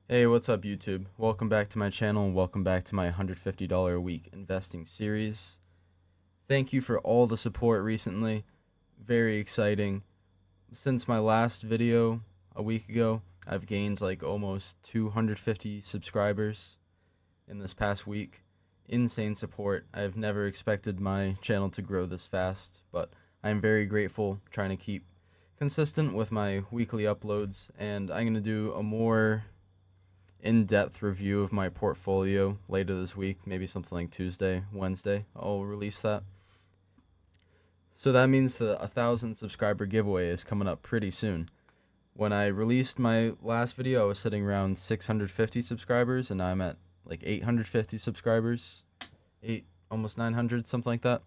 Hey, what's up YouTube? Welcome back to my channel and welcome back to my $150 a week investing series. Thank you for all the support recently. Very exciting. Since my last video a week ago, I've gained like almost 250 subscribers in this past week. Insane support. I've never expected my channel to grow this fast, but I'm very grateful, trying to keep consistent with my weekly uploads, and I'm going to do a more in-depth review of my portfolio later this week, maybe something like Tuesday, Wednesday. I'll release that. So that means the 1,000 subscriber giveaway is coming up pretty soon. When I released my last video, I was sitting around 650 subscribers, and I'm at like 850 subscribers, almost 900, something like that.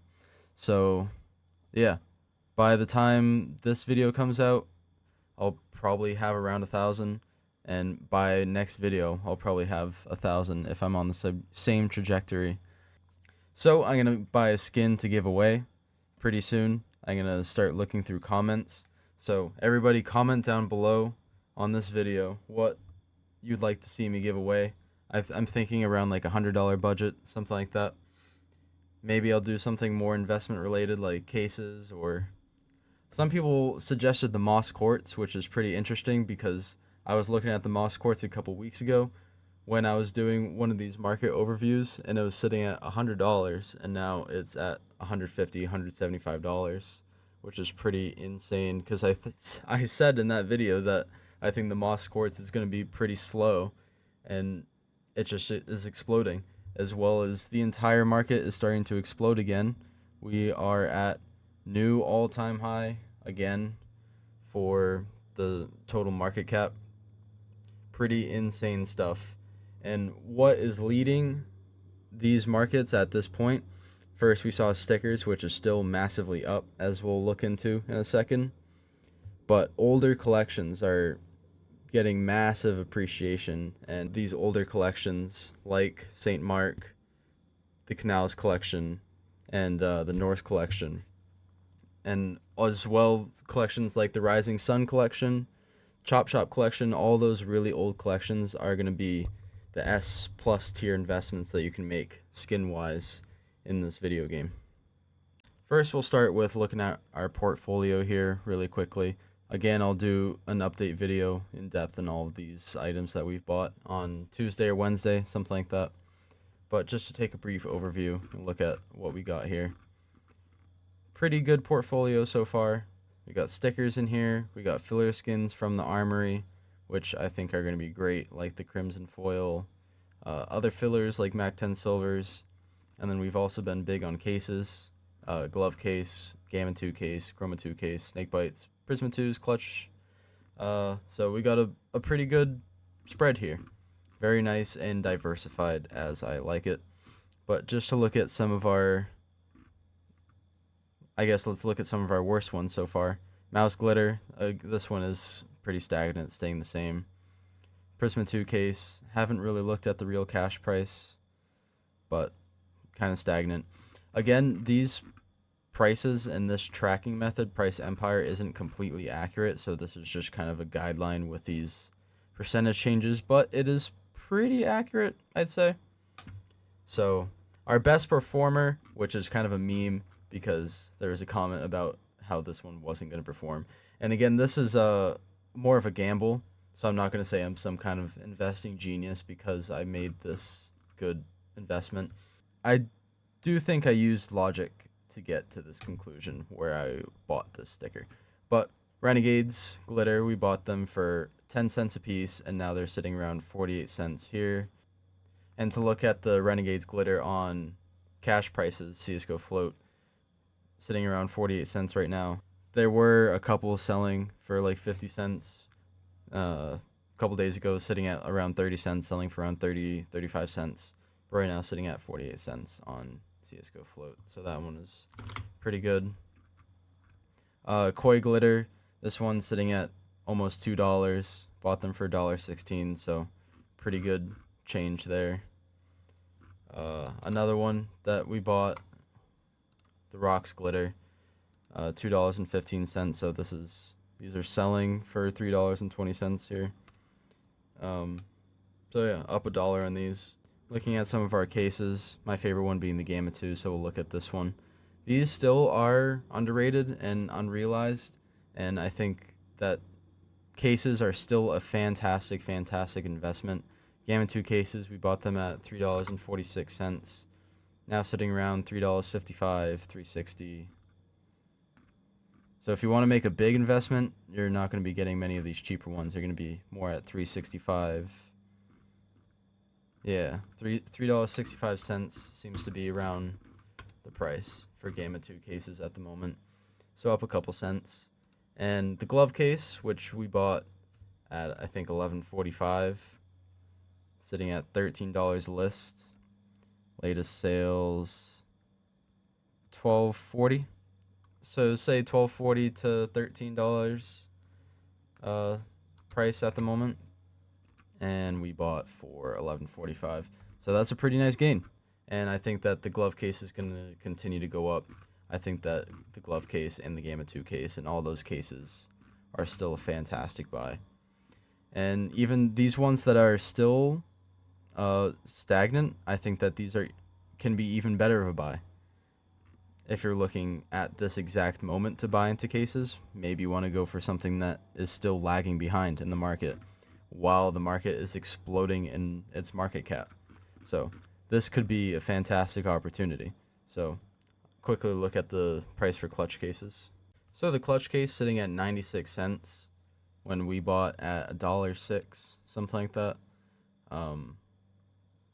So yeah, by the time this video comes out, I'll probably have around 1,000. And by next video, I'll probably have 1,000 if I'm on the same trajectory. So I'm going to buy a skin to give away pretty soon. I'm going to start looking through comments. So everybody comment down below on this video what you'd like to see me give away. I'm thinking around like $100 budget, something like that. Maybe I'll do something more investment related like cases, or some people suggested the moss quartz, which is pretty interesting because I was looking at the moss quartz a couple weeks ago when I was doing one of these market overviews, and it was sitting at $100, and now it's at $150, $175, which is pretty insane because I said in that video that I think the moss quartz is going to be pretty slow, and it just is exploding, as well as the entire market is starting to explode again. We are at new all-time high again for the total market cap. Pretty insane stuff. And what is leading these markets at this point? First, we saw stickers, which is still massively up, as we'll look into in a second. But older collections are getting massive appreciation, and these older collections like St. Mark, the Canals collection, and the North collection, and as well collections like the Rising Sun collection, Chop Shop collection, all those really old collections are going to be the S plus tier investments that you can make skin wise in this video game. First, we'll start with looking at our portfolio here really quickly. Again, I'll do an update video in depth on all of these items that we've bought on Tuesday or Wednesday, something like that. But just to take a brief overview and look at what we got here. Pretty good portfolio so far. We got stickers in here. We got filler skins from the armory, which I think are going to be great, like the Crimson Foil. Other fillers like Mac 10 Silvers. And then we've also been big on cases. Glove case, Gamma 2 case, Chroma 2 case, Snake Bites, Prisma 2s, Clutch. So we got a pretty good spread here. Very nice and diversified, as I like it. But just to look at some of our... I guess let's look at some of our worst ones so far. Mouse Glitter, this one is pretty stagnant, staying the same. Prisma 2 case, haven't really looked at the real cash price, but kind of stagnant. Again, these prices and this tracking method, Price Empire, isn't completely accurate, so this is just kind of a guideline with these percentage changes, but it is pretty accurate, I'd say. So our best performer, which is kind of a meme because there was a comment about how this one wasn't going to perform. And again, this is more of a gamble, so I'm not going to say I'm some kind of investing genius because I made this good investment. I do think I used logic to get to this conclusion where I bought this sticker. But Renegades Glitter, we bought them for 10 cents a piece, and now they're sitting around 48 cents here. And to look at the Renegades Glitter on cash prices, CSGO Float, sitting around 48 cents right now. There were a couple selling for like 50 cents a couple days ago, sitting at around 30 cents, selling for around 35 cents. But right now sitting at 48 cents on CSGO Float. So that one is pretty good. Koi Glitter, this one's sitting at almost $2. Bought them for $1.16, so pretty good change there. Another one that we bought, the Rocks Glitter, $2.15. So these are selling for $3.20 here. So yeah, up a dollar on these. Looking at some of our cases, my favorite one being the Gamma 2, so we'll look at this one. These still are underrated and unrealized, and I think that cases are still a fantastic, fantastic investment. Gamma 2 cases, we bought them at $3.46. Now sitting around $3.55, $3.60. So if you want to make a big investment, you're not going to be getting many of these cheaper ones. They're going to be more at $3.65. Yeah, $3.65 seems to be around the price for Gamma 2 cases at the moment. So up a couple cents. And the glove case, which we bought at I think $11.45, sitting at $13 list. Latest sales $12.40. So say $12.40 to $13 price at the moment, and we bought for $11.45. So that's a pretty nice gain. And I think that the glove case is going to continue to go up. I think that the glove case and the Gamma 2 case and all those cases are still a fantastic buy. And even these ones that are still stagnant, I think that these can be even better of a buy. If you're looking at this exact moment to buy into cases, maybe you want to go for something that is still lagging behind in the market while the market is exploding in its market cap. So this could be a fantastic opportunity. So quickly look at the price for clutch cases. So the clutch case sitting at 96 cents when we bought at $1.06, something like that.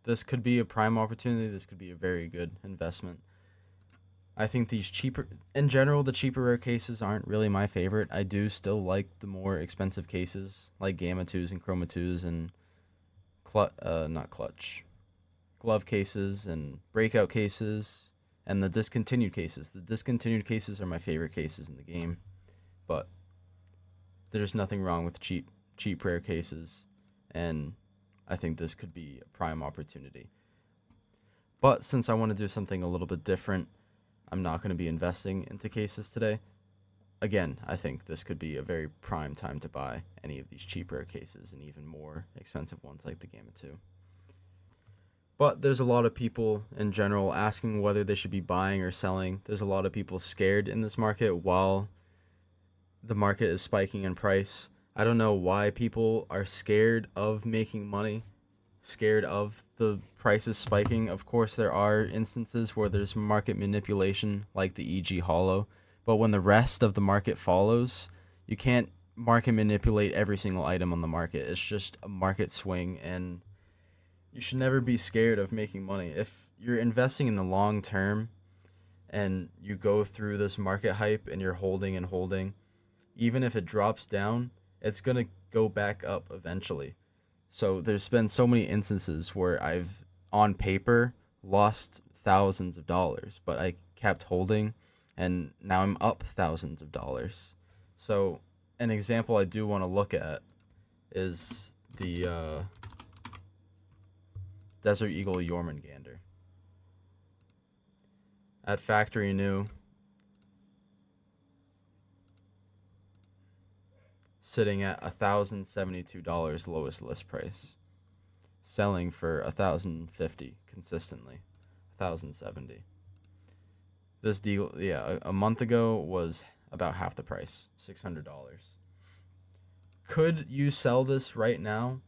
This could be a prime opportunity. This could be a very good investment. I think these cheaper, in general, the cheaper rare cases aren't really my favorite. I do still like the more expensive cases like Gamma 2s and Chroma 2s and not clutch, glove cases and breakout cases and the discontinued cases. The discontinued cases are my favorite cases in the game, but there's nothing wrong with cheap rare cases, and I think this could be a prime opportunity. But since I want to do something a little bit different, I'm not going to be investing into cases today. Again, I think this could be a very prime time to buy any of these cheaper cases and even more expensive ones like the Gamma 2. But there's a lot of people in general asking whether they should be buying or selling. There's a lot of people scared in this market while the market is spiking in price. I don't know why people are scared of making money, scared of the prices spiking. Of course, there are instances where there's market manipulation, like the EG hollow, but when the rest of the market follows, you can't market manipulate every single item on the market. It's just a market swing, and you should never be scared of making money. If you're investing in the long term and you go through this market hype and you're holding and holding, even if it drops down, it's going to go back up eventually. So there's been so many instances where I've, on paper, lost thousands of dollars, but I kept holding, and now I'm up thousands of dollars. So an example I do want to look at is the Desert Eagle Jormungandr. At factory new, sitting at $1,072 lowest list price, selling for $1,050 consistently, $1,070. This deal, yeah, a month ago was about half the price, $600. Could you sell this right now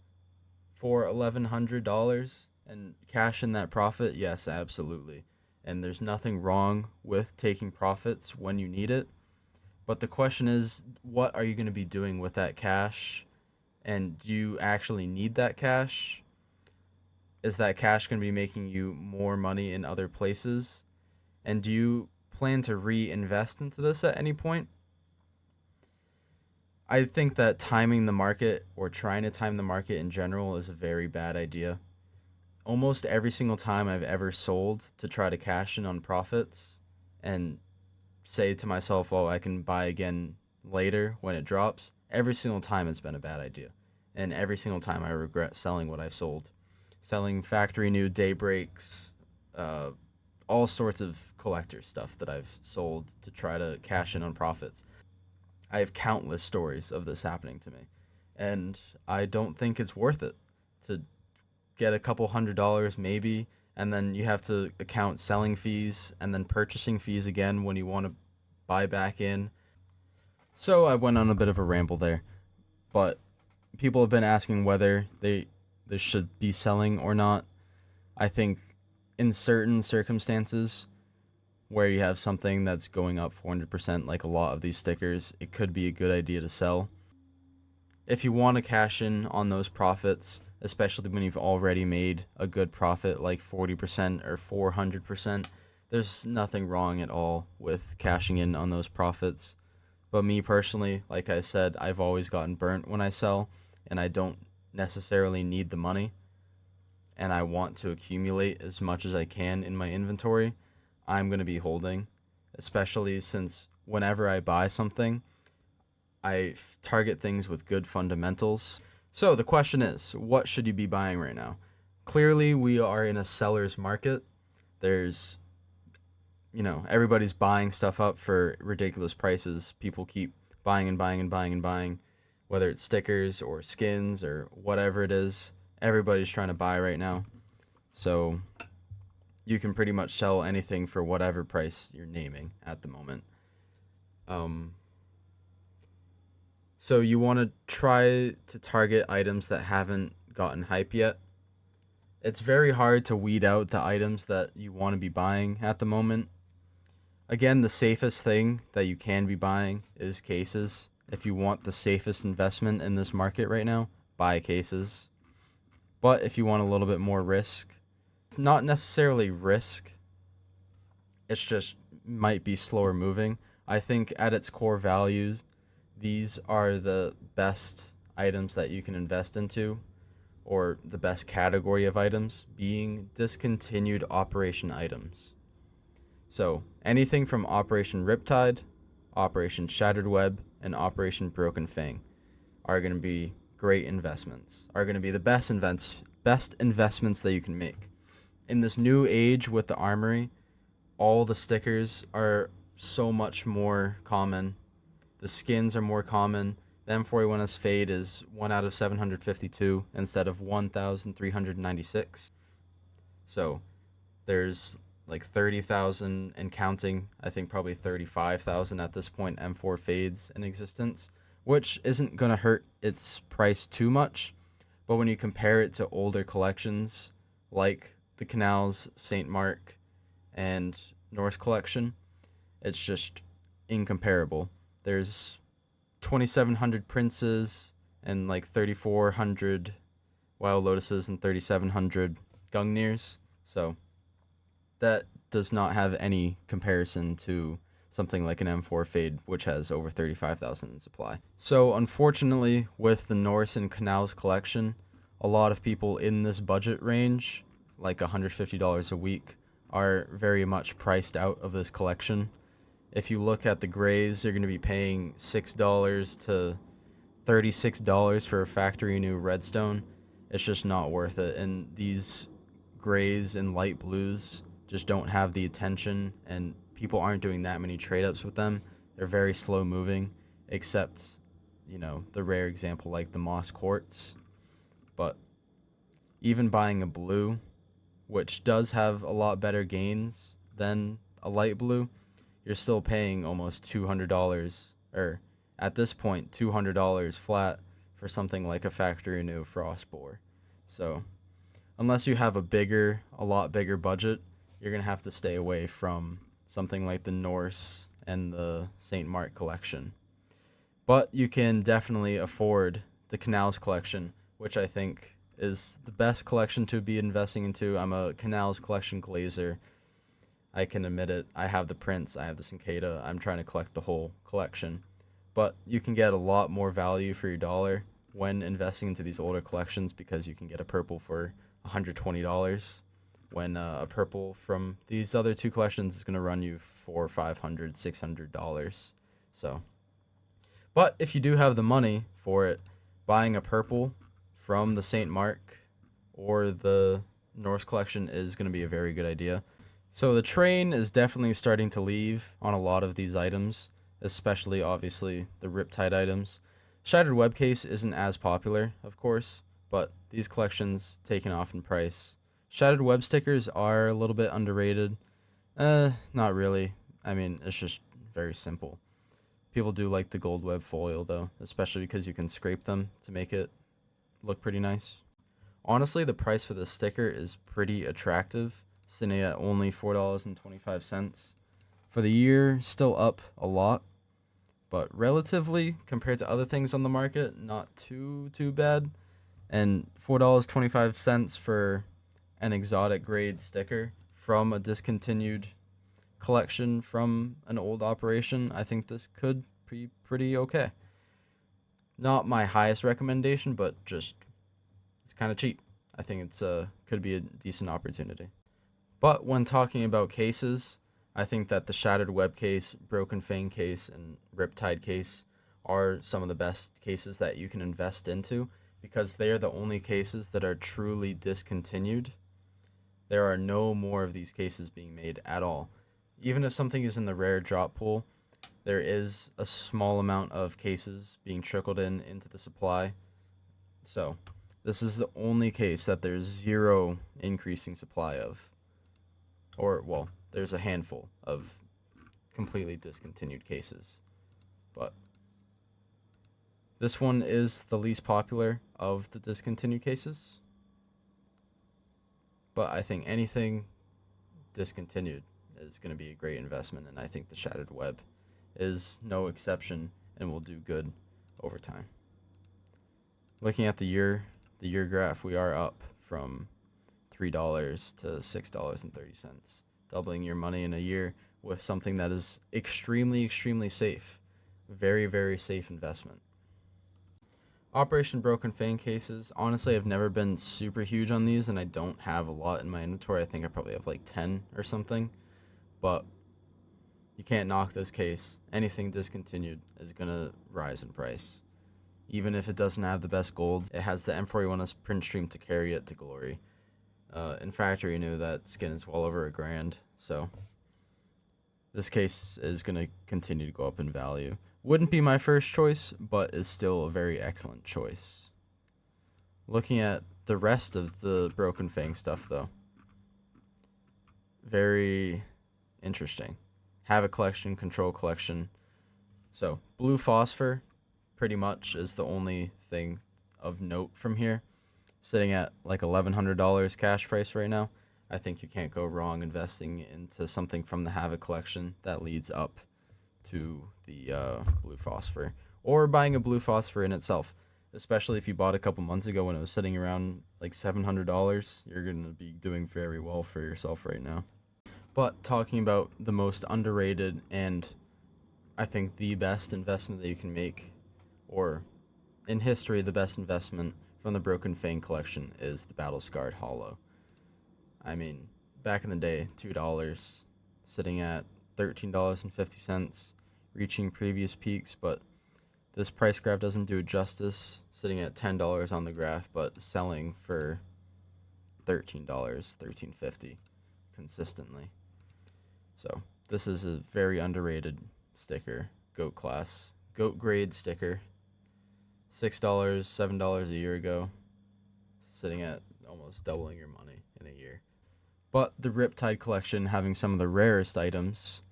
for $1,100 and cash in that profit? Yes, absolutely. And there's nothing wrong with taking profits when you need it. But the question is, what are you going to be doing with that cash? And do you actually need that cash? Is that cash going to be making you more money in other places? And do you plan to reinvest into this at any point? I think that timing the market or trying to time the market in general is a very bad idea. Almost every single time I've ever sold to try to cash in on profits and say to myself, oh, I can buy again later when it drops, every single time it's been a bad idea. And every single time I regret selling what I've sold. Selling factory new daybreaks, all sorts of collector stuff that I've sold to try to cash in on profits. I have countless stories of this happening to me. And I don't think it's worth it to get a couple $100 maybe, and then you have to account selling fees and then purchasing fees again when you want to buy back in. So I went on a bit of a ramble there, but people have been asking whether they should be selling or not. I think in certain circumstances where you have something that's going up 400%, like a lot of these stickers, it could be a good idea to sell. If you want to cash in on those profits, especially when you've already made a good profit like 40% or 400%, there's nothing wrong at all with cashing in on those profits. But me personally, like I said, I've always gotten burnt when I sell, and I don't necessarily need the money, and I want to accumulate as much as I can in my inventory. I'm going to be holding, especially since whenever I buy something, I target things with good fundamentals. So the question is, what should you be buying right now? Clearly, we are in a seller's market. There's, everybody's buying stuff up for ridiculous prices. People keep buying and buying and buying and buying, whether it's stickers or skins or whatever it is. Everybody's trying to buy right now. So you can pretty much sell anything for whatever price you're naming at the moment. So you want to try to target items that haven't gotten hype yet. It's very hard to weed out the items that you want to be buying at the moment. Again, the safest thing that you can be buying is cases. If you want the safest investment in this market right now, buy cases. But if you want a little bit more risk, it's not necessarily risk. It's just might be slower moving. I think at its core values, these are the best items that you can invest into, or the best category of items, being discontinued operation items. So anything from Operation Riptide, Operation Shattered Web, and Operation Broken Fang are going to be great investments, are going to be the best investments that you can make. In this new age with the armory, all the stickers are so much more common. The skins are more common. The M41's fade is 1 out of 752 instead of 1,396. So there's like 30,000 and counting. I think probably 35,000 at this point M4 fades in existence, which isn't going to hurt its price too much. But when you compare it to older collections like the Canals, St. Mark, and Norse collection, it's just incomparable. There's 2,700 princes and like 3,400 wild lotuses and 3,700 Gungnir's. So that does not have any comparison to something like an M4 Fade, which has over 35,000 in supply. So unfortunately, with the Norse and Canals collection, a lot of people in this budget range, like $150 a week, are very much priced out of this collection. If you look at the grays, you're going to be paying $6 to $36 for a factory new redstone. It's just not worth it. And these grays and light blues just don't have the attention, and people aren't doing that many trade-ups with them. They're very slow moving, except, the rare example like the moss quartz. But even buying a blue, which does have a lot better gains than a light blue, you're still paying almost $200, or at this point, $200 flat for something like a factory new frostbore. So unless you have a lot bigger budget, you're going to have to stay away from something like the Norse and the St. Mark collection. But you can definitely afford the Canals collection, which I think is the best collection to be investing into. I'm a Canals collection glazer. I can admit it. I have the prints. I have the Cicada. I'm trying to collect the whole collection. But you can get a lot more value for your dollar when investing into these older collections, because you can get a purple for $120 when a purple from these other two collections is going to run you for $500, $600. So, but if you do have the money for it, buying a purple from the St. Mark or the Norse collection is going to be a very good idea. So the train is definitely starting to leave on a lot of these items, especially obviously the Riptide items. Shattered Web case isn't as popular, of course, but these collections taken off in price. Shattered web stickers are a little bit underrated. Not really. I mean, it's just very simple. People do like the gold web foil though, especially because you can scrape them to make it look pretty nice. Honestly, the price for this sticker is pretty attractive, sitting at only $4.25. For the year, still up a lot, but relatively compared to other things on the market, not too bad. And $4.25 for an exotic grade sticker from a discontinued collection from an old operation, I think this could be pretty okay. Not my highest recommendation, but just it's kind of cheap. I think it's could be a decent opportunity. But when talking about cases, I think that the Shattered Web case, Broken Fang case, and Riptide case are some of the best cases that you can invest into because they are the only cases that are truly discontinued. There are no more of these cases being made at all. Even if something is in the rare drop pool, there is a small amount of cases being trickled into the supply. So, this is the only case that there's zero increasing supply of. Or, well, there's a handful of completely discontinued cases. But this one is the least popular of the discontinued cases. But I think anything discontinued is going to be a great investment, and I think the Shattered Web is no exception and will do good over time. Looking at the year graph, we are up from $3 to $6.30, doubling your money in a year with something that is extremely safe. Very safe investment. Operation Broken Fang cases. Honestly, I've never been super huge on these, and I don't have a lot in my inventory. I think I probably have like 10 or something. But you can't knock this case. Anything discontinued is going to rise in price. Even if it doesn't have the best golds, it has the M41S print stream to carry it to glory. In factory new, that skin is well over $1,000. So this case is going to continue to go up in value. Wouldn't be my first choice, but is still a very excellent choice. Looking at the rest of the Broken Fang stuff, though, very interesting. Havoc collection, control collection. So, blue phosphor pretty much is the only thing of note from here. Sitting at like $1,100 cash price right now. I think you can't go wrong investing into something from the Havoc collection that leads up to the blue phosphor, or buying a blue phosphor in itself, especially if you bought a couple months ago when it was sitting around like $700. You're going to be doing very well for yourself right now. But talking about the most underrated and I think the best investment that you can make, or in history the best investment from the Broken Fang collection, is the Battle Scarred Hollow. I mean, back in the day, $2, sitting at $13.50, reaching previous peaks, but this price graph doesn't do it justice, sitting at $10 on the graph, but selling for $13.50 consistently. So this is a very underrated sticker, GOAT class, GOAT grade sticker. $6, $7 a year ago, sitting at almost doubling your money in a year. But the Riptide collection, having some of the rarest items,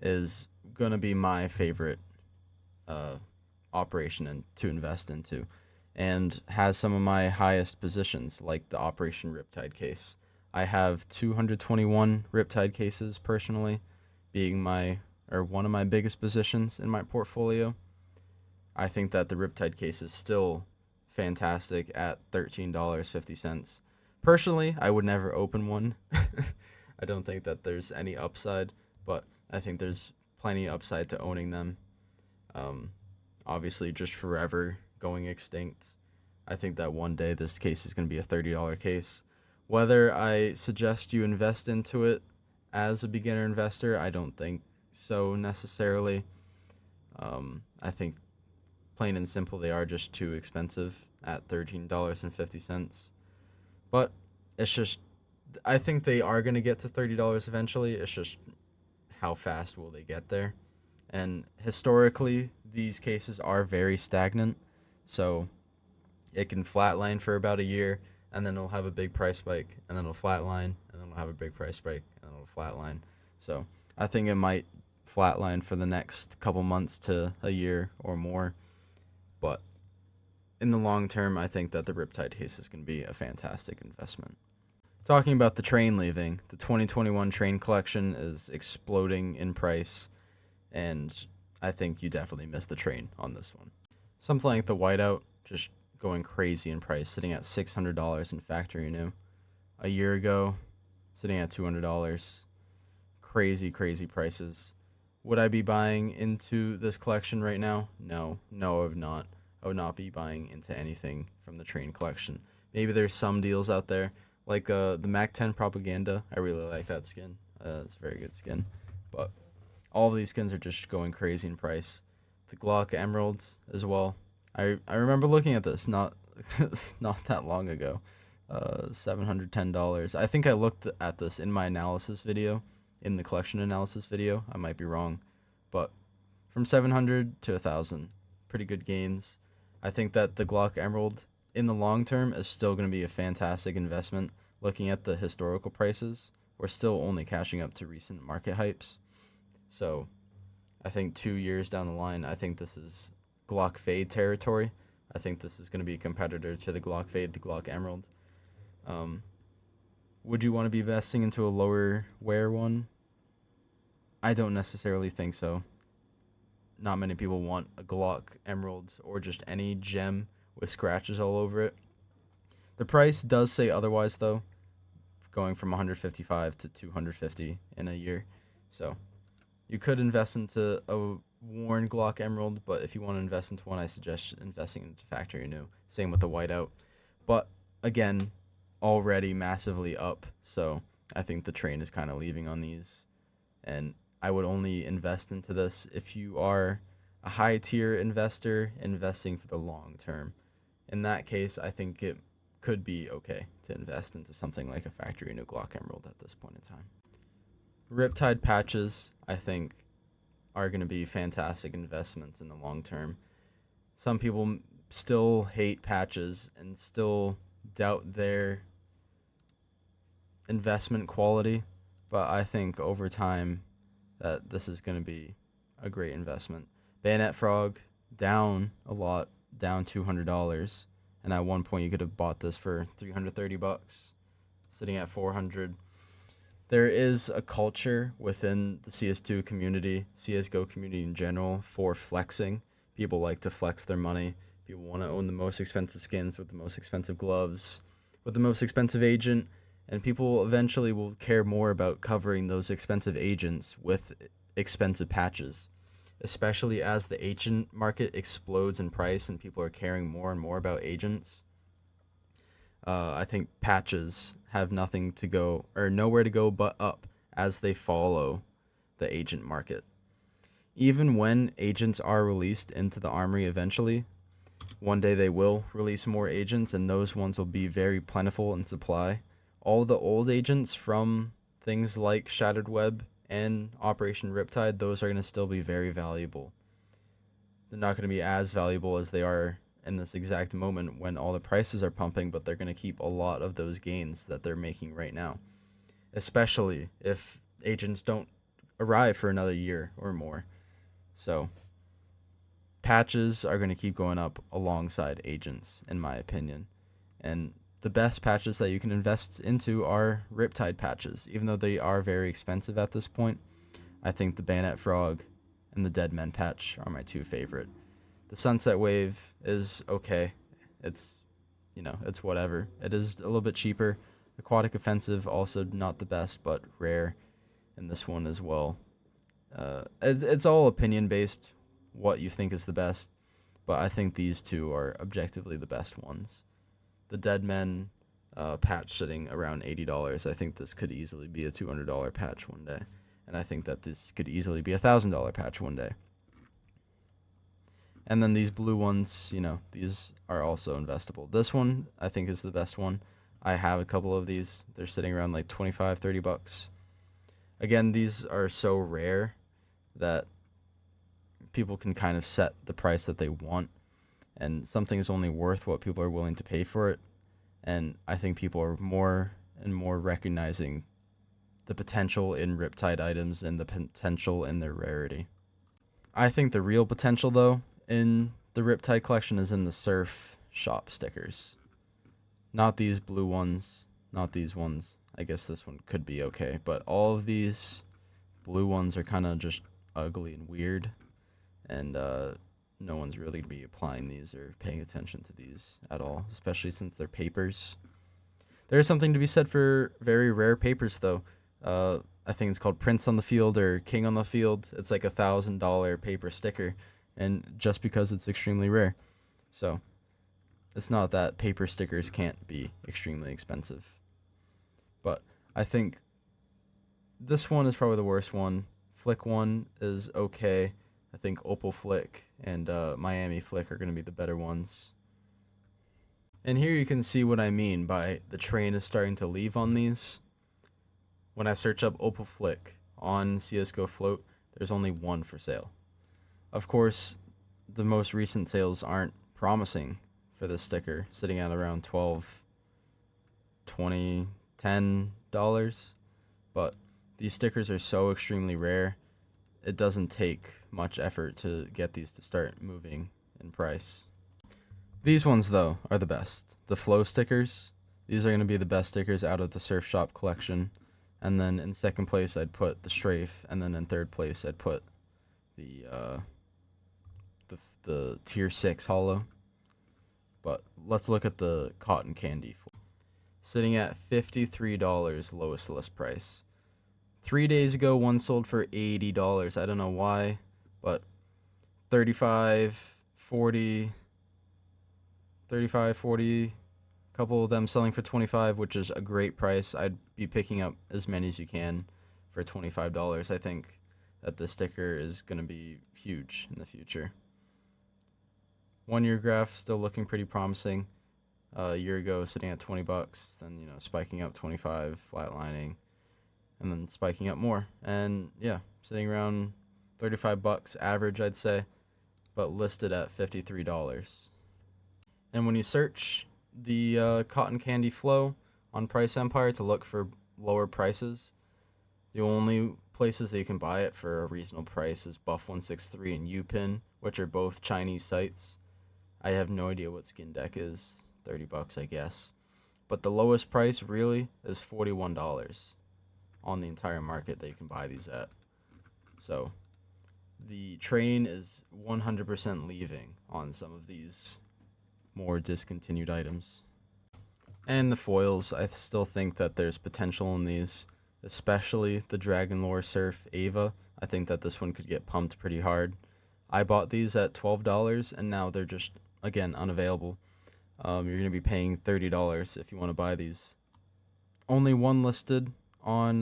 is going to be my favorite operation to invest into, and has some of my highest positions, like the Operation Riptide case. I have 221 Riptide cases personally, being one of my biggest positions in my portfolio. I think that the Riptide case is still fantastic at $13.50. Personally, I would never open one. I don't think that there's any upside, but I think there's plenty of upside to owning them. Obviously, just forever going extinct. I think that one day this case is going to be a $30 case. Whether I suggest you invest into it as a beginner investor, I don't think so necessarily. I think plain and simple, they are just too expensive at $13.50. But it's just, I think they are going to get to $30 eventually. It's just how fast will they get there? And historically, these cases are very stagnant. So it can flatline for about a year, and then it'll have a big price spike, and then it'll flatline, and then it'll have a big price spike, and then it'll flatline. So I think it might flatline for the next couple months to a year or more, but in the long term, I think that the Riptide case is going to be a fantastic investment. Talking about the train leaving, the 2021 train collection is exploding in price, and I think you definitely missed the train on this one. Something like the whiteout, just going crazy in price, sitting at $600 in factory new. A year ago, sitting at $200. Crazy, crazy prices. Would I be buying into this collection right now? No, I would not. I would not be buying into anything from the train collection. Maybe there's some deals out there, like the Mac 10 Propaganda. I really like that skin. It's a very good skin. But all of these skins are just going crazy in price. The Glock Emeralds as well. I remember looking at this not not that long ago. $710. I think I looked at this in my analysis video, in the collection analysis video. I might be wrong, but from 700 to 1,000, pretty good gains. I think that the Glock Emerald in the long term is still going to be a fantastic investment. Looking at the historical prices, we're still only catching up to recent market hypes. So I think 2 years down the line, I think this is Glock Fade territory. I think this is going to be a competitor to the Glock Fade, the Glock Emerald. Would you want to be investing into a lower wear one? I don't necessarily think so. Not many people want a Glock Emerald or just any gem with scratches all over it. The price does say otherwise though, going from 155 to 250 in a year. So you could invest into a worn Glock Emerald, but if you want to invest into one, I suggest investing into factory new. Same with the whiteout. But again, already massively up, so I think the train is kind of leaving on these, and I would only invest into this if you are a high tier investor investing for the long term. In that case, I think it could be okay to invest into something like a factory new Glock Emerald at this point in time. Riptide patches, I think, are going to be fantastic investments in the long term. Some people still hate patches and still doubt their investment quality, but I think over time that this is going to be a great investment. Bayonet Frog down a lot, down $200, and at one point you could have bought this for $330, sitting at 400. There is a culture within the CS2 community, CSGO community in general, for flexing. People like to flex their money. People want to own the most expensive skins with the most expensive gloves, with the most expensive agent, and people eventually will care more about covering those expensive agents with expensive patches, especially as the agent market explodes in price and people are caring more and more about agents. I think patches have nothing to go or nowhere to go but up as they follow the agent market. Even when agents are released into the armory eventually, one day they will release more agents, and those ones will be very plentiful in supply. All the old agents from things like Shattered Web and Operation Riptide, those are going to still be very valuable. They're not going to be as valuable as they are in this exact moment when all the prices are pumping, but they're going to keep a lot of those gains that they're making right now, especially if agents don't arrive for another year or more. So patches are going to keep going up alongside agents, in my opinion. And the best patches that you can invest into are Riptide patches. Even though they are very expensive at this point, I think the Bayonet Frog and the Dead Men patch are my two favorite. The Sunset Wave is okay. It's whatever. It is a little bit cheaper. Aquatic Offensive, also not the best, but rare in this one as well. It's all opinion based, what you think is the best, but I think these two are objectively the best ones. The Dead Men patch sitting around $80. I think this could easily be a $200 patch one day, and I think that this could easily be a $1,000 patch one day. And then these blue ones, these are also investable. This one, I think, is the best one. I have a couple of these. They're sitting around like $25-$30. Again, these are so rare that people can kind of set the price that they want, and something is only worth what people are willing to pay for it. And I think people are more and more recognizing the potential in Riptide items and the potential in their rarity. I think the real potential, though, in the Riptide collection is in the surf shop stickers. Not these blue ones, not these ones. I guess this one could be okay, but all of these blue ones are kind of just ugly and weird, and no one's really going to be applying these or paying attention to these at all, especially since they're papers. There's something to be said for very rare papers, though. I think it's called Prince on the Field or King on the Field. It's like $1,000 paper sticker, and just because it's extremely rare. So it's not that paper stickers can't be extremely expensive. But I think this one is probably the worst one. Flick one is okay. I think Opal Flick and Miami Flick are going to be the better ones. And here you can see what I mean by the train is starting to leave on these. When I search up Opal Flick on CSGO Float, there's only one for sale. Of course, the most recent sales aren't promising for this sticker, sitting at around $12, $20, $10. But these stickers are so extremely rare, it doesn't take much effort to get these to start moving in price. These ones, though, are the best. The flow stickers, these are going to be the best stickers out of the Surf Shop collection. And then in second place, I'd put the Strafe, and then in third place, I'd put the tier 6 holo. But let's look at the cotton candy. Sitting at $53 lowest list price. 3 days ago, one sold for $80. I don't know why, but 35, 40, a couple of them selling for 25, which is a great price. I'd be picking up as many as you can for $25. I think that this sticker is going to be huge in the future. 1 year graph still looking pretty promising. A year ago sitting at $20, then spiking up 25, flatlining, and then spiking up more. And yeah, sitting around $35 average, I'd say, but listed at $53. And when you search the cotton candy flow on Price Empire to look for lower prices, the only places that you can buy it for a reasonable price is Buff163 and Upin, which are both Chinese sites. I have no idea what Skin Deck is. $30, I guess. But the lowest price really is $41 on the entire market that you can buy these at. So the train is 100% leaving on some of these more discontinued items. And the foils, I still think that there's potential in these, especially the Dragon Lore Surf Ava. I think that this one could get pumped pretty hard. I bought these at $12, and now they're just, again, unavailable. You're going to be paying $30 if you want to buy these. Only one listed on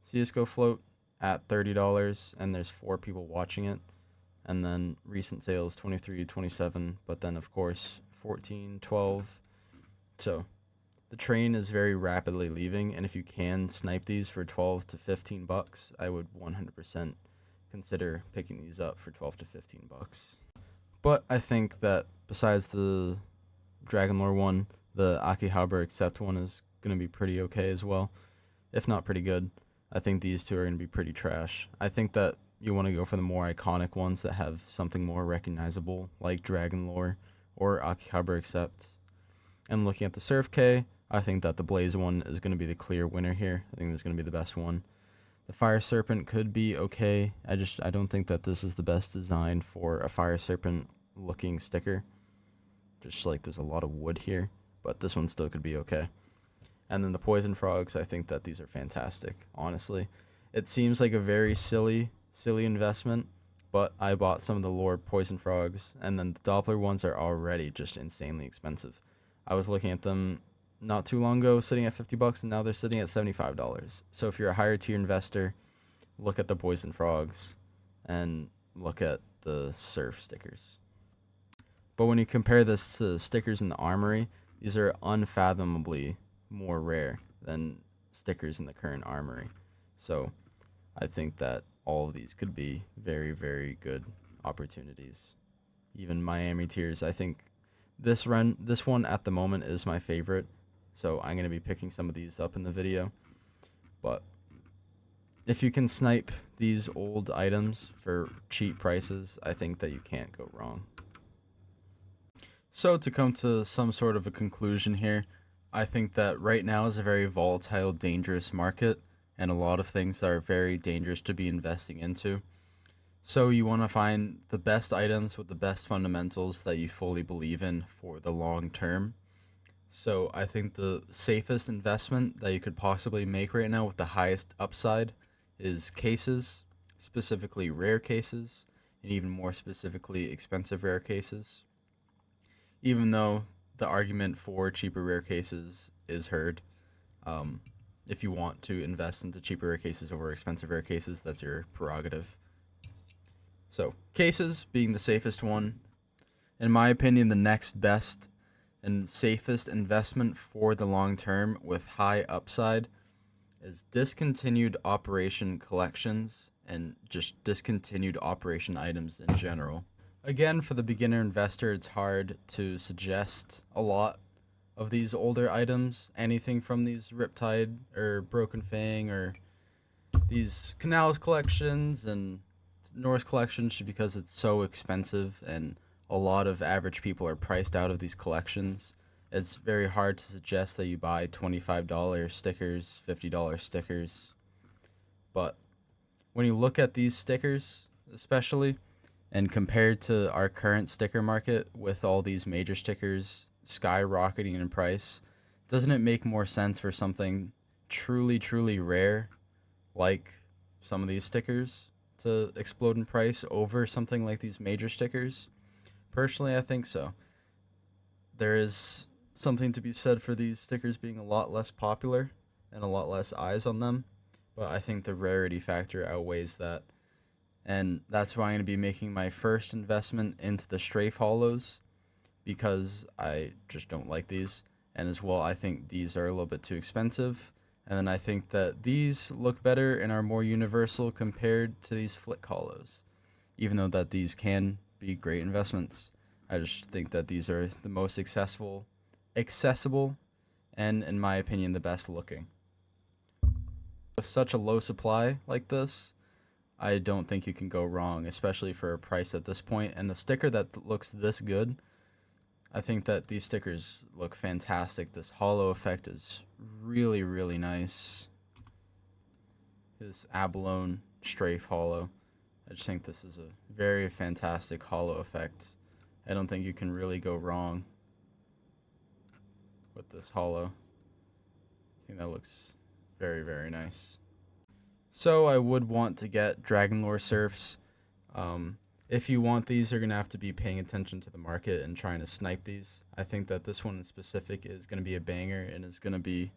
CSGO Float at $30, and there's 4 people watching it. And then recent sales 23, 27, but then of course 14, 12. So the train is very rapidly leaving, and if you can snipe these for 12 to $15, I would 100% consider picking these up for 12 to $15. But I think that besides the Dragon Lore one, the Akihabara Accept one is going to be pretty okay as well, if not pretty good. I think these two are going to be pretty trash. I think that you want to go for the more iconic ones that have something more recognizable, like Dragon Lore or Akihabara Accept. And looking at the Surf K, I think that the Blaze one is going to be the clear winner here. I think this is going to be the best one. The Fire Serpent could be okay. I don't think that this is the best design for a Fire Serpent looking sticker. Just like there's a lot of wood here, but this one still could be okay. And then the Poison Frogs, I think that these are fantastic, honestly. It seems like a very silly investment, but I bought some of the Lore Poison Frogs, and then the Doppler ones are already just insanely expensive. I was looking at them not too long ago, sitting at $50, and now they're sitting at $75. So if you're a higher tier investor, look at the Poison Frogs and look at the Surf stickers. But when you compare this to stickers in the Armory, these are unfathomably more rare than stickers in the current Armory. So I think that all of these could be very, very good opportunities. even Miami tiers. I think this one at the moment is my favorite, so I'm gonna be picking some of these up in the video. But if you can snipe these old items for cheap prices, I think that you can't go wrong. So to come to some sort of a conclusion here, I think that right now is a very volatile, dangerous market, and a lot of things that are very dangerous to be investing into. So you want to find the best items with the best fundamentals that you fully believe in for the long term. So I think the safest investment that you could possibly make right now with the highest upside is cases, specifically rare cases, and even more specifically expensive rare cases. Even though the argument for cheaper rare cases is heard, if you want to invest into cheaper rare cases over expensive rare cases, that's your prerogative. So cases being the safest one, in my opinion, the next best and safest investment for the long term with high upside is discontinued operation collections and just discontinued operation items in general. Again, for the beginner investor, it's hard to suggest a lot of these older items. Anything from these Riptide or Broken Fang or these Canals collections and Norse collections, because it's so expensive and a lot of average people are priced out of these collections. It's very hard to suggest that you buy $25 stickers, $50 stickers. But when you look at these stickers, especially, and compared to our current sticker market with all these major stickers skyrocketing in price, doesn't it make more sense for something truly, truly rare, like some of these stickers, to explode in price over something like these major stickers? Personally, I think so. There is something to be said for these stickers being a lot less popular and a lot less eyes on them, but I think the rarity factor outweighs that. And that's why I'm going to be making my first investment into the strafe hollows, because I just don't like these. And as well, I think these are a little bit too expensive. And then I think that these look better and are more universal compared to these flick hollows. Even though that these can be great investments, I just think that these are the most accessible, and in my opinion, the best looking. With such a low supply like this, I don't think you can go wrong, especially for a price at this point. And a sticker that looks this good, I think that these stickers look fantastic. This hollow effect is really, really nice. This abalone strafe hollow. I just think this is a very fantastic hollow effect. I don't think you can really go wrong with this hollow. I think that looks very, very nice. So I would want to get Dragon Lore Surfs. If you want these, you're going to have to be paying attention to the market and trying to snipe these. I think that this one in specific is going to be a banger and is going to be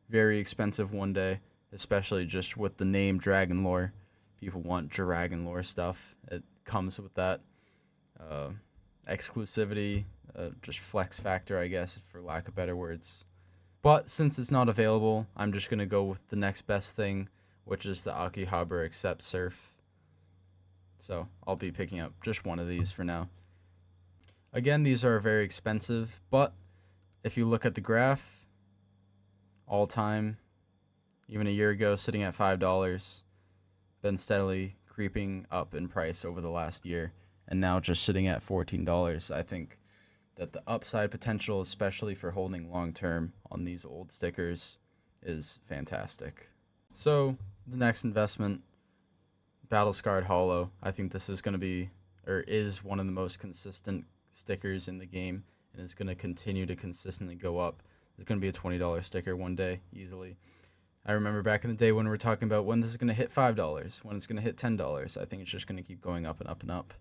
very expensive one day, especially just with the name Dragon Lore. People want Dragon Lore stuff. It comes with that exclusivity, just flex factor, I guess, for lack of better words. But since it's not available, I'm just going to go with the next best thing, which is the Akihabara Accept Surf. So I'll be picking up just one of these for now. Again, these are very expensive, but if you look at the graph, all time, even a year ago, sitting at $5, been steadily creeping up in price over the last year, and now just sitting at $14. I think that the upside potential, especially for holding long term on these old stickers, is fantastic. So the next investment, Battle Scarred Hollow. I think this is going to be, or is, one of the most consistent stickers in the game, and is going to continue to consistently go up. It's going to be a $20 sticker one day, easily. I remember back in the day when we were talking about when this is going to hit $5, when it's going to hit $10. I think it's just going to keep going up and up and up.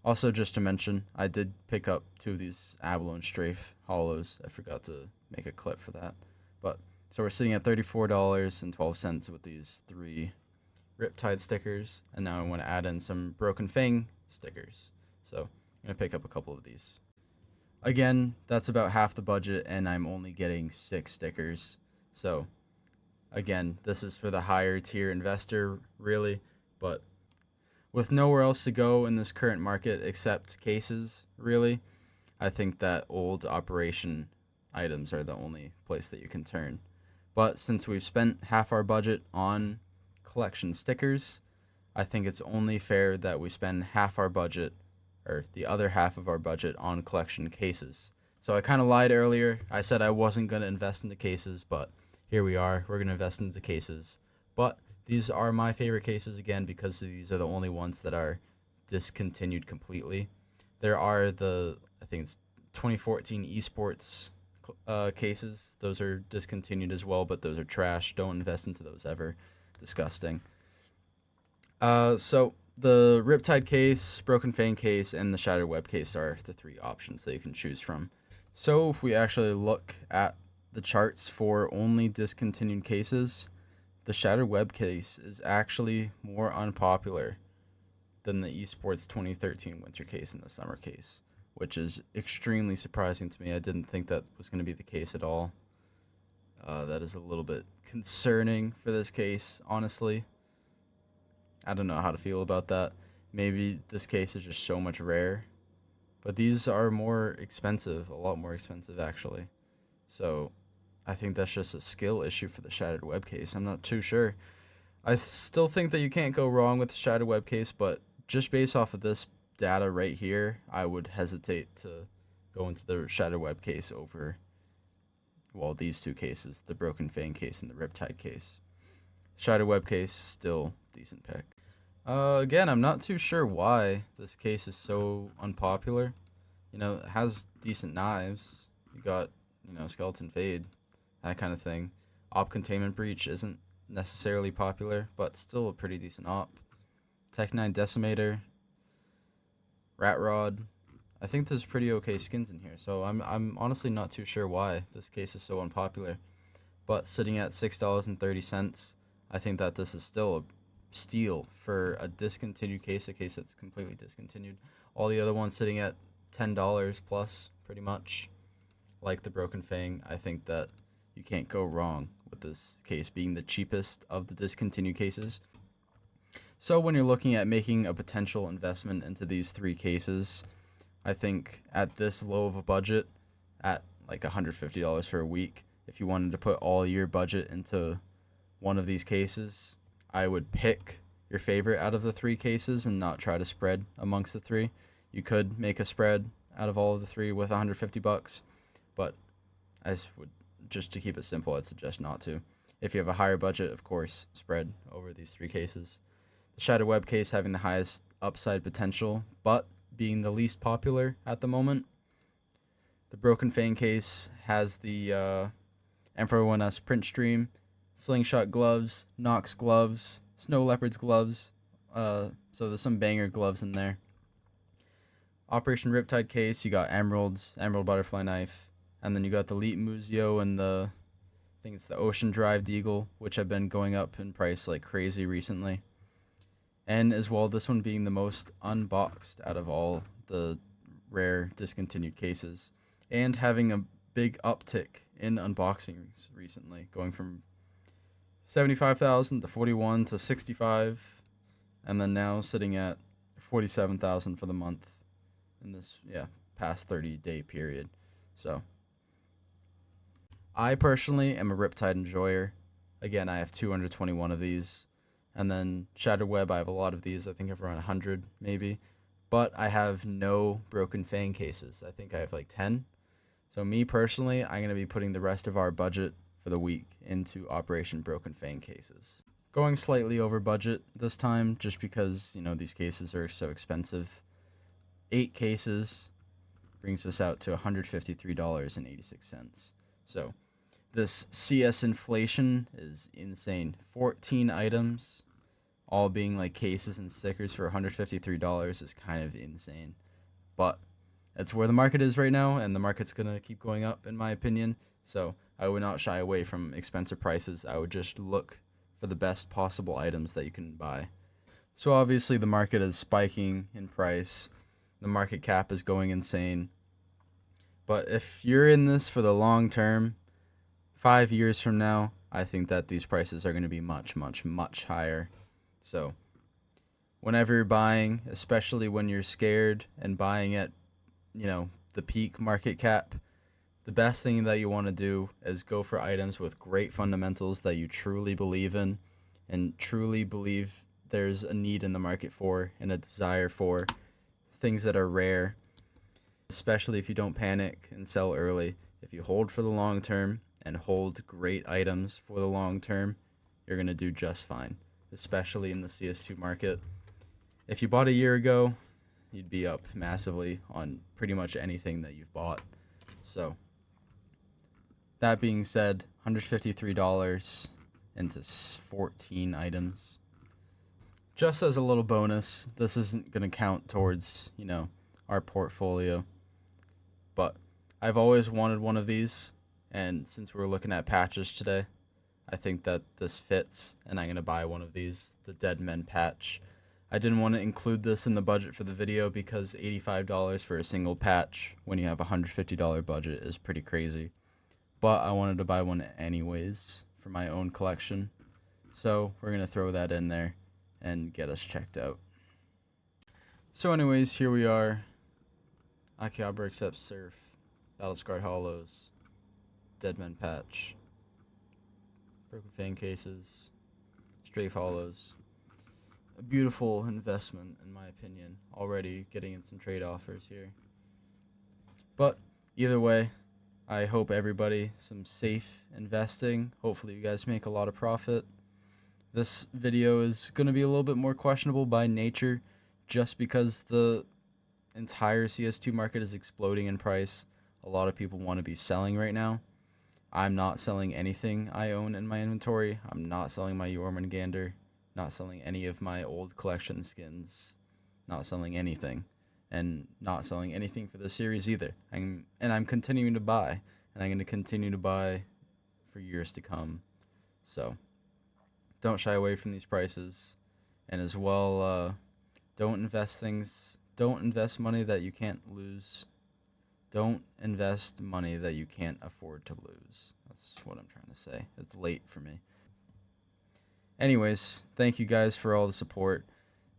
Also, just to mention, I did pick up 2 of these Abalone Strafe Hollows. I forgot to make a clip for that. But so we're sitting at $34.12 with these 3 Riptide stickers, and now I want to add in some Broken Fang stickers. So I'm going to pick up a couple of these. Again, that's about half the budget, and I'm only getting 6 stickers. So again, this is for the higher tier investor, really, but with nowhere else to go in this current market except cases, really, I think that old operation items are the only place that you can turn. But since we've spent half our budget on collection stickers, I think it's only fair that we spend half our budget, or the other half of our budget, on collection cases. So I kind of lied earlier. I said I wasn't going to invest into cases, but here we are. We're going to invest into cases. But these are my favorite cases again because these are the only ones that are discontinued completely. There are I think it's 2014 esports cases. Those are discontinued as well, but those are trash. Don't invest into those ever. Disgusting. So the Riptide case, Broken Fang case, and the Shattered Web case are the three options that you can choose from. So if we actually look at the charts for only discontinued cases, the Shattered Web case is actually more unpopular than the Esports 2013 winter case and the summer case, which is extremely surprising to me. I didn't think that was going to be the case at all. That is a little bit concerning for this case, honestly. I don't know how to feel about that. Maybe this case is just so much rare, but these are more expensive, a lot more expensive actually. So I think that's just a skill issue for the Shattered Web case. I'm not too sure. I still think that you can't go wrong with the Shattered Web case, but just based off of this data right here, I would hesitate to go into the Shattered Web case over, well, these two cases, the Broken Fang case and the Riptide case. Shattered Web case, still decent pick. Again, I'm not too sure why this case is so unpopular. You know, it has decent knives. You got, Skeleton Fade, that kind of thing. Op Containment Breach isn't necessarily popular, but still a pretty decent op. Tech 9 Decimator, Rat Rod. I think there's pretty okay skins in here, so I'm honestly not too sure why this case is so unpopular. But sitting at $6.30, I think that this is still a steal for a discontinued case, a case that's completely discontinued. All the other ones sitting at $10 plus, pretty much, like the Broken Fang. I think that you can't go wrong with this case being the cheapest of the discontinued cases. So when you're looking at making a potential investment into these three cases, I think at this low of a budget, at like $150 for a week, if you wanted to put all your budget into one of these cases, I would pick your favorite out of the three cases and not try to spread amongst the three. You could make a spread out of all of the three with $150, but just to keep it simple, I'd suggest not to. If you have a higher budget, of course, spread over these three cases. The Shattered Web case having the highest upside potential, but being the least popular at the moment. The Broken Fang case has the Emperor 1S print stream, Slingshot gloves, Nox gloves, Snow Leopard's gloves. So there's some banger gloves in there. Operation Riptide case, you got emeralds, emerald butterfly knife, and then you got the Elite Muzio and I think it's the Ocean Drive Deagle, which have been going up in price like crazy recently. And as well, this one being the most unboxed out of all the rare discontinued cases, and having a big uptick in unboxings recently, going from 75,000 to 41 to 65, and then now sitting at 47,000 for the month in this past 30-day period. So I personally am a Riptide enjoyer. Again, I have 221 of these, and then Shattered Web, I have a lot of these. I think I have around 100 maybe, but I have no Broken Fang cases. I think I have like 10. So me personally, I'm going to be putting the rest of our budget for the week into Operation Broken Fang cases. Going slightly over budget this time just because, these cases are so expensive. 8 cases brings us out to $153.86. So this CS inflation is insane. 14 items, all being like cases and stickers for $153 is kind of insane. But that's where the market is right now, and the market's going to keep going up, in my opinion. So I would not shy away from expensive prices. I would just look for the best possible items that you can buy. So obviously the market is spiking in price. The market cap is going insane. But if you're in this for the long term, 5 years from now, I think that these prices are going to be much, much, much higher. So whenever you're buying, especially when you're scared and buying at, the peak market cap, the best thing that you want to do is go for items with great fundamentals that you truly believe in and truly believe there's a need in the market for and a desire for, things that are rare, especially if you don't panic and sell early. If you hold for the long term and hold great items for the long term, you're going to do just fine, especially in the CS2 market. If you bought a year ago, you'd be up massively on pretty much anything that you've bought. So, that being said, $153 into 14 items. Just as a little bonus, this isn't going to count towards, our portfolio. But I've always wanted one of these, and since we're looking at patches today, I think that this fits, and I'm going to buy one of these, the Dead Men patch. I didn't want to include this in the budget for the video because $85 for a single patch when you have a $150 budget is pretty crazy. But I wanted to buy one anyways for my own collection. So we're going to throw that in there and get us checked out. So anyways, here we are. Akihabara accepts Surf, Battle-Scarred Hollows, Dead Men patch, Broken Fang cases, Strafe Hollows. A beautiful investment in my opinion, already getting in some trade offers here. But either way, I hope everybody some safe investing. Hopefully you guys make a lot of profit. This video is going to be a little bit more questionable by nature just because the entire CS2 market is exploding in price. A lot of people want to be selling right now. I'm not selling anything I own in my inventory. I'm not selling my Jormungandr, not selling any of my old collection skins, not selling anything, and not selling anything for the series either. I'm continuing to buy, and I'm going to continue to buy for years to come. So don't shy away from these prices, and as well, don't invest money that you can't lose. Don't invest money that you can't afford to lose. That's what I'm trying to say. It's late for me. Anyways, thank you guys for all the support.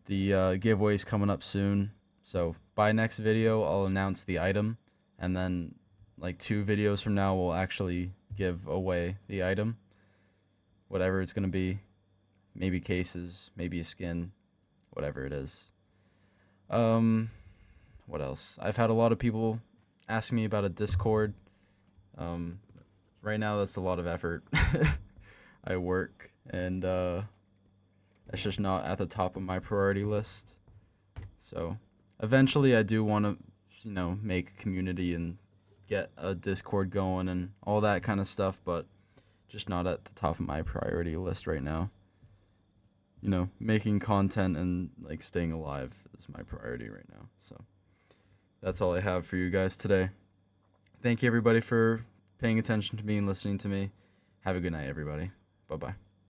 The giveaway's coming up soon. So by next video, I'll announce the item. And then like 2 videos from now, we'll actually give away the item. Whatever it's going to be. Maybe cases, maybe a skin, whatever it is. What else? I've had a lot of people ask me about a Discord. Right now that's a lot of effort. I work and that's just not at the top of my priority list. So eventually I do want to, make a community and get a Discord going and all that kind of stuff, but just not at the top of my priority list right now. Making content and like staying alive is my priority right now. So that's all I have for you guys today. Thank you everybody for paying attention to me and listening to me. Have a good night, everybody. Bye-bye.